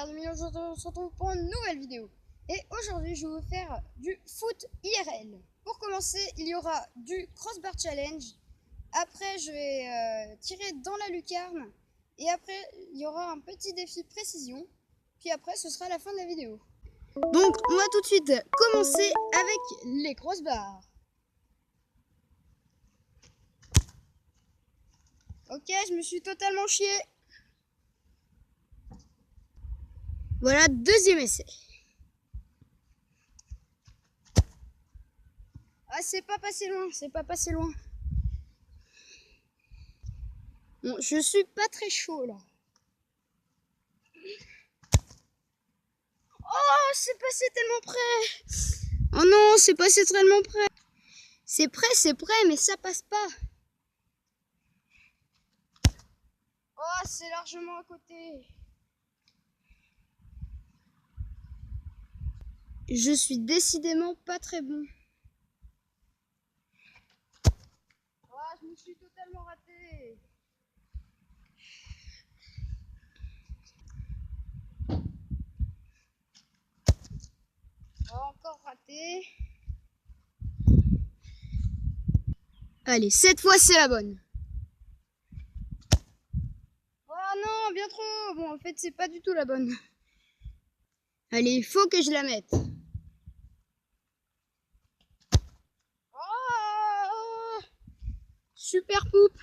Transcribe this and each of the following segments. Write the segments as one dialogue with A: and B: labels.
A: Garde Millions, on se retrouve pour une nouvelle vidéo. Et aujourd'hui, je vais vous faire du foot IRL. Pour commencer, il y aura du crossbar challenge. Après, je vais tirer dans la lucarne. Et après, il y aura un petit défi précision. Puis après, ce sera la fin de la vidéo. Donc, on va tout de suite commencer avec les crossbars. Ok, je me suis totalement chié. Voilà, deuxième essai. Ah, c'est pas passé loin, c'est pas passé loin. Bon, je suis pas très chaud là. Oh, c'est passé tellement près. Oh non, c'est passé tellement près. C'est prêt, mais ça passe pas. Oh, c'est largement à côté. Je suis décidément pas très bon. Oh, je me suis totalement raté. Oh, encore raté. Allez, cette fois c'est la bonne. Oh non, bien trop. Bon, en fait, c'est pas du tout la bonne. Allez, il faut que je la mette. Oh, super poupe.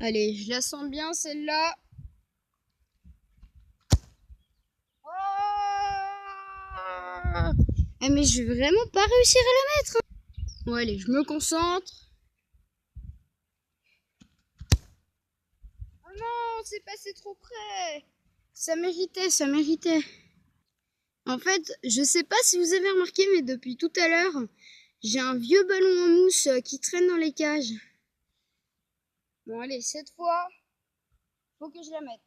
A: Allez, je la sens bien celle-là. Oh, ah, mais je vais vraiment pas réussir à la mettre. Bon, allez, je me concentre. Oh non, c'est passé trop près. Ça méritait, ça méritait. En fait, je sais pas si vous avez remarqué, mais depuis tout à l'heure, j'ai un vieux ballon en mousse qui traîne dans les cages. Bon, allez, cette fois, faut que je la mette.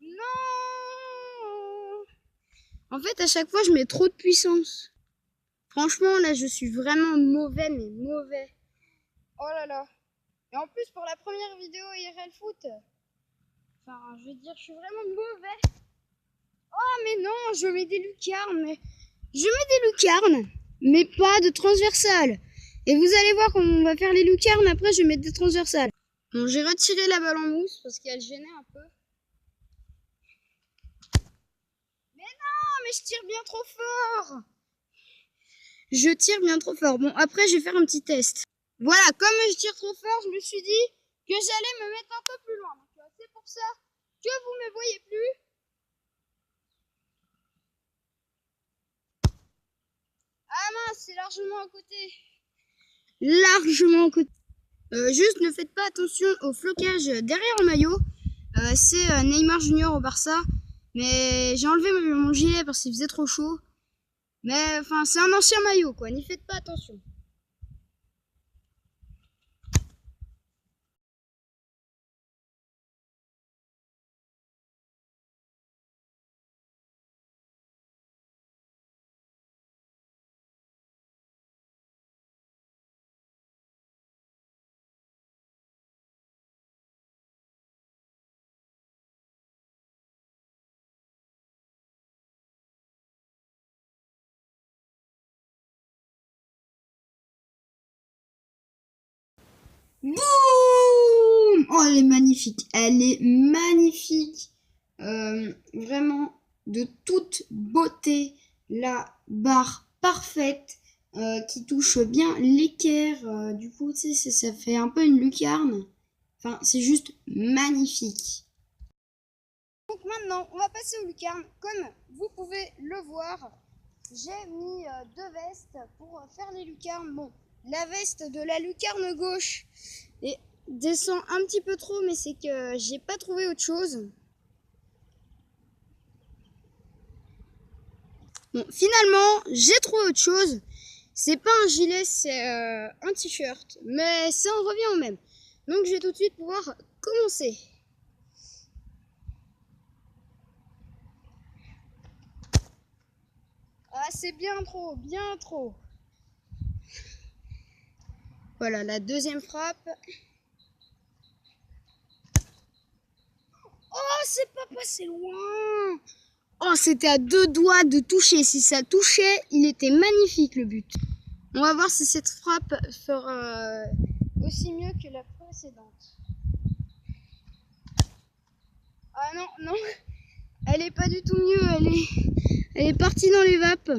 A: Non! En fait, à chaque fois, je mets trop de puissance. Franchement, là, je suis vraiment mauvais, mais mauvais. Oh là là. Et en plus, pour la première vidéo IRL foot, enfin, je veux dire, je suis vraiment mauvais. Oh, mais non, je mets des lucarnes, mais... Je mets des lucarnes, mais pas de transversales. Et vous allez voir quand on va faire les lucarnes, après, je vais mettre des transversales. Bon, j'ai retiré la balle en mousse parce qu'elle gênait un peu. Mais non, mais je tire bien trop fort. Je tire bien trop fort. Bon, après, je vais faire un petit test. Voilà, comme je tire trop fort, je me suis dit que j'allais me mettre un peu plus loin. Donc, c'est pour ça que vous ne me voyez plus. Ah mince, c'est largement à côté. Largement à côté. Juste ne faites pas attention au flocage derrière le maillot. C'est Neymar Junior au Barça. Mais j'ai enlevé mon gilet parce qu'il faisait trop chaud. Mais enfin, c'est un ancien maillot, quoi. N'y faites pas attention. Boum! Oh, elle est magnifique. Elle est magnifique. Vraiment de toute beauté. La barre parfaite qui touche bien l'équerre. Du coup, tu sais, ça fait un peu une lucarne. Enfin, c'est juste magnifique. Donc maintenant, on va passer aux lucarnes. Comme vous pouvez le voir, j'ai mis deux vestes pour faire les lucarnes. Bon, la veste de la lucarne gauche descend un petit peu trop, mais c'est que j'ai pas trouvé autre chose. Bon, finalement, j'ai trouvé autre chose. C'est pas un gilet, c'est un t-shirt, mais ça en revient au même. Donc je vais tout de suite pouvoir commencer. Ah, c'est bien trop, bien trop. Voilà, la deuxième frappe. Oh, c'est pas passé loin. Oh, c'était à 2 doigts de toucher. Si ça touchait, il était magnifique le but. On va voir si cette frappe fera aussi mieux que la précédente. Ah non, non, elle est pas du tout mieux. Elle est partie dans les vapes.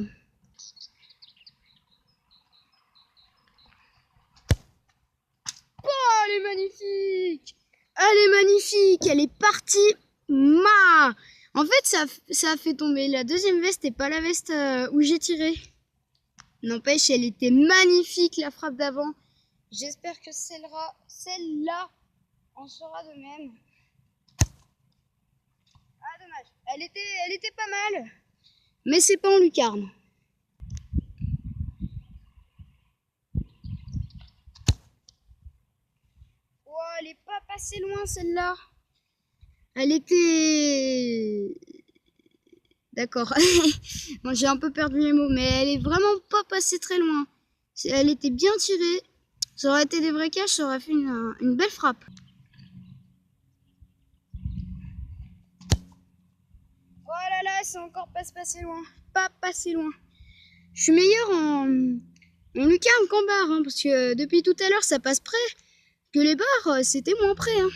A: Oh, elle est magnifique. Elle est magnifique. Elle est partie. En fait, ça a fait tomber la deuxième veste et pas la veste où j'ai tiré. N'empêche, elle était magnifique la frappe d'avant. J'espère que celle-là en sera de même. Ah, dommage. Elle était pas mal. Mais c'est pas en lucarne. Oh, elle est pas passée loin celle-là. Elle était... D'accord. Bon, j'ai un peu perdu les mots, mais elle est vraiment pas passée très loin. Elle était bien tirée. Ça aurait été des vrais caches, ça aurait fait une belle frappe. Oh là là, c'est encore pas passé loin. Pas passé loin. Je suis meilleure en lucarne qu'en barre, hein, parce que depuis tout à l'heure, ça passe près. Que les barres, c'était moins près. Hein.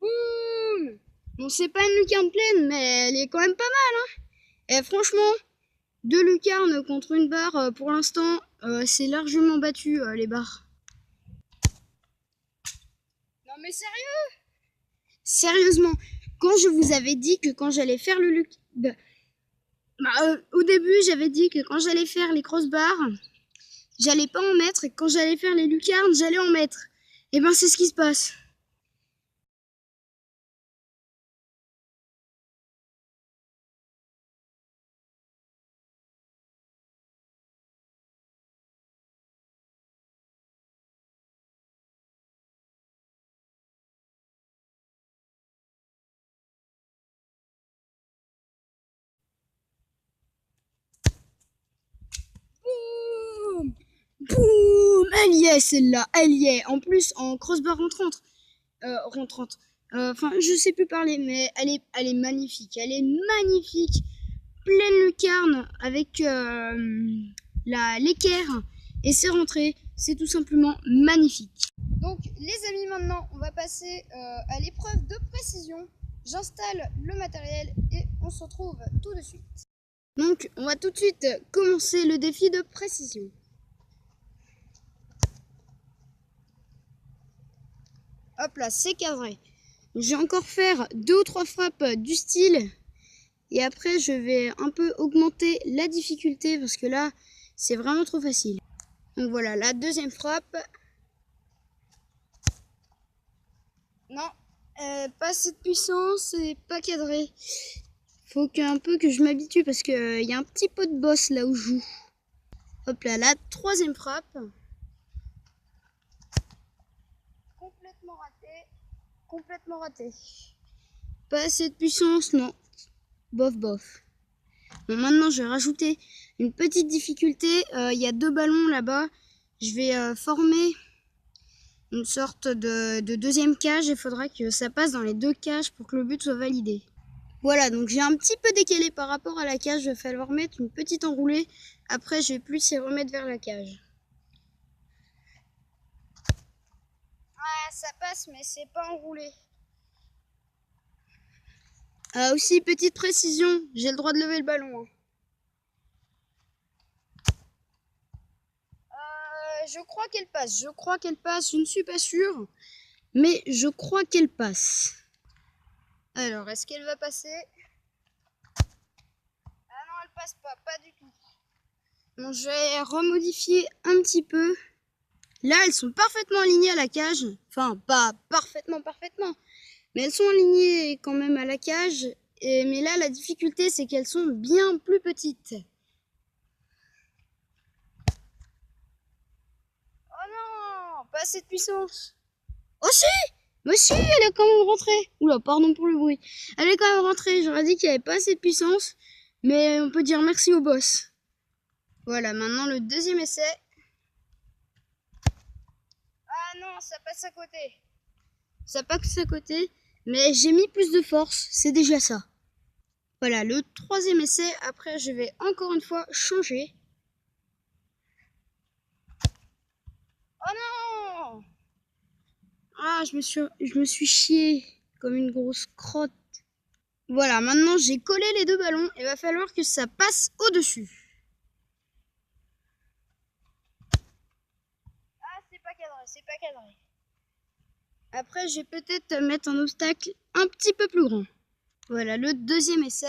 A: Boum! Bon, c'est pas une lucarne pleine, mais elle est quand même pas mal. Hein. Et franchement, 2 lucarnes contre une barre, pour l'instant, c'est largement battu, les barres. Non mais sérieux? Sérieusement, quand je vous avais dit que quand j'allais faire le au début, j'avais dit que quand j'allais faire les crossbars, j'allais pas en mettre, et quand j'allais faire les lucarnes, j'allais en mettre. Et ben c'est ce qui se passe. Boum! Boum! Elle y est celle-là, elle y est. En plus, en crossbar rentrante. Rentrante. Enfin, je sais plus parler, mais elle est magnifique. Elle est magnifique. Pleine lucarne avec l'équerre. Et c'est rentré. C'est tout simplement magnifique. Donc, les amis, maintenant, on va passer à l'épreuve de précision. J'installe le matériel et on se retrouve tout de suite. Donc, on va tout de suite commencer le défi de précision. Hop là, c'est cadré. Je vais encore faire 2 ou 3 frappes du style. Et après, je vais un peu augmenter la difficulté parce que là, c'est vraiment trop facile. Donc voilà, la deuxième frappe. Non, pas assez de puissance et pas cadré. Faut un peu que je m'habitue parce qu'il y a un petit peu de boss là où je joue. Hop là, la troisième frappe. Complètement raté. Complètement raté. Pas assez de puissance, non. Bof, bof. Bon, maintenant, je vais rajouter une petite difficulté. Il y a 2 ballons là-bas. Je vais former une sorte de deuxième cage. Il faudra que ça passe dans les 2 cages pour que le but soit validé. Voilà, donc j'ai un petit peu décalé par rapport à la cage. Il va falloir mettre une petite enroulée. Après, je vais plus y remettre vers la cage. Ah, ça passe, mais c'est pas enroulé. Aussi, petite précision, j'ai le droit de lever le ballon. Hein. Je crois qu'elle passe, je ne suis pas sûre, mais je crois qu'elle passe. Alors, est-ce qu'elle va passer? Ah non, elle passe pas, pas du tout. Bon, je vais remodifier un petit peu. Là, elles sont parfaitement alignées à la cage. Enfin, pas parfaitement, mais elles sont alignées quand même à la cage. Mais là, la difficulté, c'est qu'elles sont bien plus petites. Oh non, pas assez de puissance. Oh si! Mais si, elle est quand même rentrée. Oula, pardon pour le bruit. Elle est quand même rentrée. J'aurais dit qu'il n'y avait pas assez de puissance. Mais on peut dire merci au boss. Voilà, maintenant le deuxième essai. Ah non, ça passe à côté. Ça passe à côté, mais j'ai mis plus de force, c'est déjà ça. Voilà, le troisième essai. Après, je vais encore une fois changer. Oh non! Ah, je me suis chié comme une grosse crotte. Voilà, maintenant j'ai collé les deux ballons. Il va falloir que ça passe au-dessus. Ah, c'est pas cadré, c'est pas cadré. Après, je vais peut-être mettre un obstacle un petit peu plus grand. Voilà, le deuxième essai.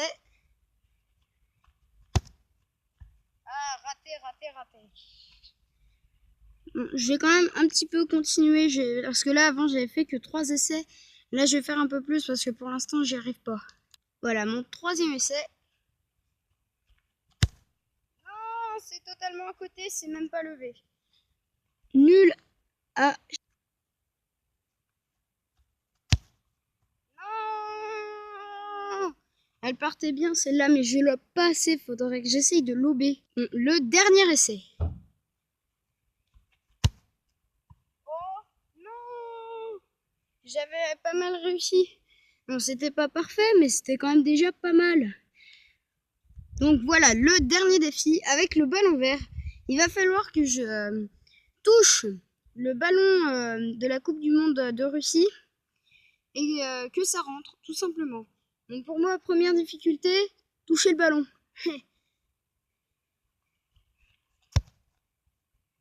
A: Ah, raté, raté, raté. Bon, je vais quand même un petit peu continuer, parce que là, avant, j'avais fait que 3 essais. Là, je vais faire un peu plus, parce que pour l'instant, j'y arrive pas. Voilà, mon troisième essai. Non, c'est totalement à côté, c'est même pas levé. Nul à... Non! Elle partait bien celle-là, mais je lobe pas assez, faudrait que j'essaye de lober. Le dernier essai. Oh non! J'avais pas mal réussi. Bon, c'était pas parfait, mais c'était quand même déjà pas mal. Donc voilà, le dernier défi avec le ballon vert. Il va falloir que je touche le ballon de la Coupe du Monde de Russie et que ça rentre, tout simplement. Donc pour moi, première difficulté, toucher le ballon. Oh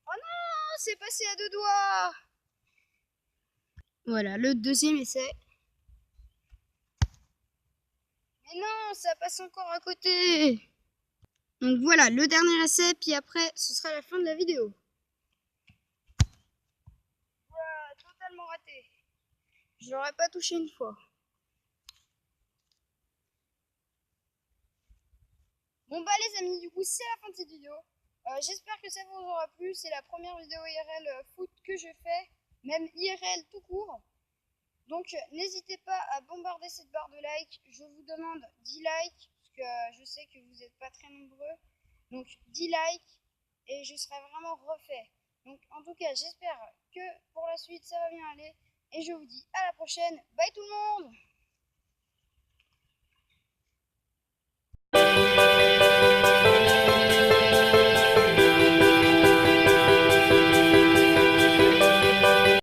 A: non, c'est passé à 2 doigts. Voilà, le deuxième essai. Mais non, ça passe encore à côté. Donc voilà, le dernier essai, puis après, ce sera la fin de la vidéo. Voilà, totalement raté. Je l'aurais pas touché une fois. Bon bah les amis, du coup c'est la fin de cette vidéo. J'espère que ça vous aura plu. C'est la première vidéo IRL foot que je fais, même IRL tout court. Donc n'hésitez pas à bombarder cette barre de like. Je vous demande 10 likes, parce que je sais que vous n'êtes pas très nombreux. Donc 10 likes et je serai vraiment refait. Donc en tout cas j'espère que pour la suite ça va bien aller. Et je vous dis à la prochaine. Bye tout le monde!